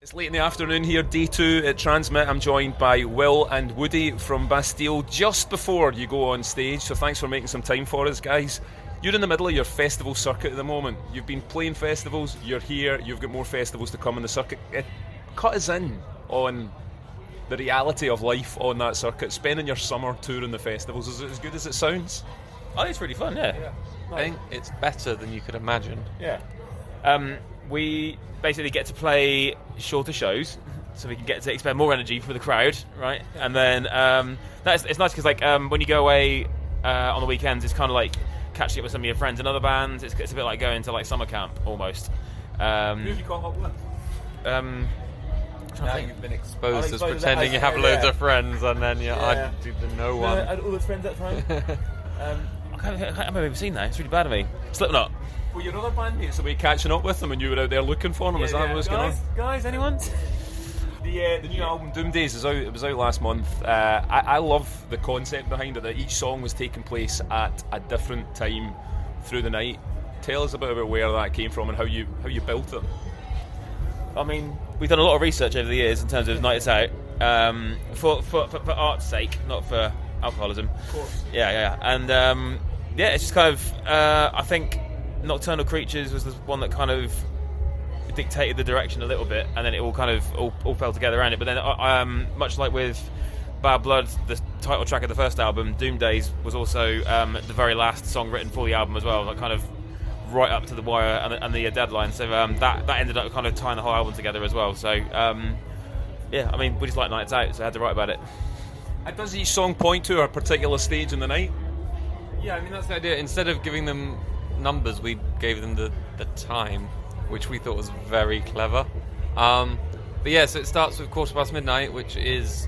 It's late in the afternoon here, day 2 at Transmit. I'm joined by Will and Woody from Bastille just before you go on stage, so thanks for making some time for us, guys. You're in the middle of your festival circuit at the moment. You've been playing festivals, you're here, you've got more festivals to come on the circuit. Cut us in on the reality of life on that circuit, spending your summer touring the festivals. Is it as good as it sounds? I think it's really fun, yeah. I think it's better than you could imagine. Yeah. We basically get to play shorter shows, so we can get to expend more energy for the crowd, right? And then it's nice because when you go away on the weekends, it's kind of like catching up with some of your friends in other bands. It's a bit like going to like summer camp almost. Who have you caught up with? Now you've been exposed as pretending you have loads of friends, and then I do the no one. I had all those friends at the time. I can't remember even seen that. It's really bad of me. Slipknot. Well, your other bandmates, are we catching up with them and you were out there looking for them? Is that what was going on? Guys, anyone? The new album Doom Days is out. It was out last month. I love the concept behind it, that each song was taking place at a different time through the night. Tell us a bit about where that came from and how you built it. I mean, we've done a lot of research over the years in terms of nights out, for art's sake, not for alcoholism. Of course. Yeah. And it's just kind of I think Nocturnal Creatures was the one that kind of dictated the direction a little bit, and then it all kind of all fell together around it. But then much like with Bad Blood, the title track of the first album, Doom Days, was also the very last song written for the album as well, like kind of right up to the wire and the deadline. So that ended up kind of tying the whole album together as well. So I mean, we just like nights out, so I had to write about it. And does each song point to a particular stage in the night? Yeah, I mean, that's the idea. Instead of giving them numbers, we gave them the time, which we thought was very clever. But yeah, so it starts with midnight, which is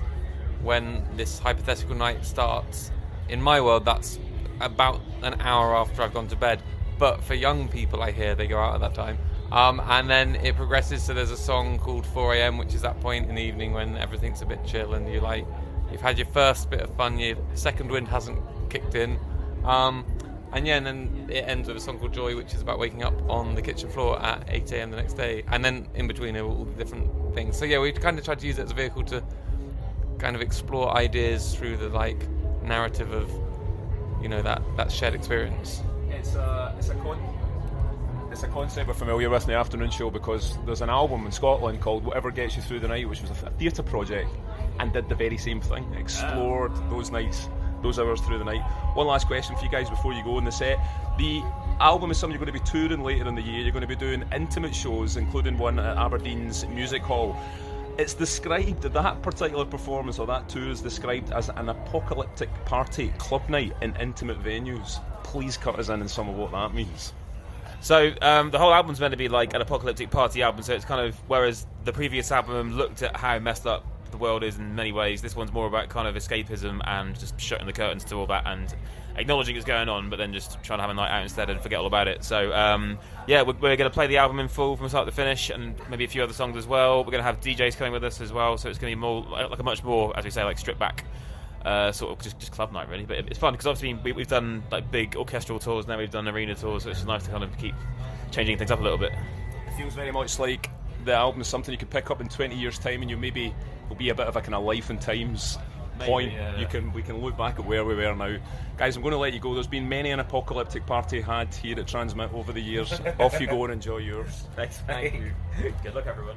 when this hypothetical night starts. In my world, that's about an hour after I've gone to bed. But for young people, I hear they go out at that time. And then it progresses, so there's a song called 4 a.m, which is that point in the evening when everything's a bit chill and you've had your first bit of fun, your second wind hasn't kicked in. And then it ends with a song called Joy, which is about waking up on the kitchen floor at 8 a.m. the next day. And then in between are all the different things. So yeah, we kind of tried to use it as a vehicle to kind of explore ideas through the narrative of, that shared experience. It's a concept we're familiar with in the afternoon show, because there's an album in Scotland called Whatever Gets You Through the Night, which was a theatre project and did the very same thing, explored those nights, those hours through the night. One last question for you guys before you go in the set. The album is something you're going to be touring later in the year. You're going to be doing intimate shows, including one at Aberdeen's Music Hall. It's described, that particular performance or that tour is described as an apocalyptic party club night in intimate venues. Please cut us in some of what that means. So the whole album's meant to be like an apocalyptic party album, so it's kind of, whereas the previous album looked at how messed up the world is in many ways, this one's more about kind of escapism and just shutting the curtains to all that and acknowledging it's going on, but then just trying to have a night out instead and forget all about it. So we're going to play the album in full from start to finish, and maybe a few other songs as well. We're going to have DJs coming with us as well, so it's going to be more like a much more, as we say, like stripped back sort of just club night really. But it's fun because obviously we've done like big orchestral tours, now we've done arena tours, so it's just nice to kind of keep changing things up a little bit. It feels very much like the album is something you could pick up in 20 years time, and you maybe will be a bit of a kind of life and times point. We can look back at where we were now. Guys, I'm going to let you go. There's been many an apocalyptic party had here at Transmit over the years. Off you go and enjoy yours. Thanks. Thank you. Good luck, everyone.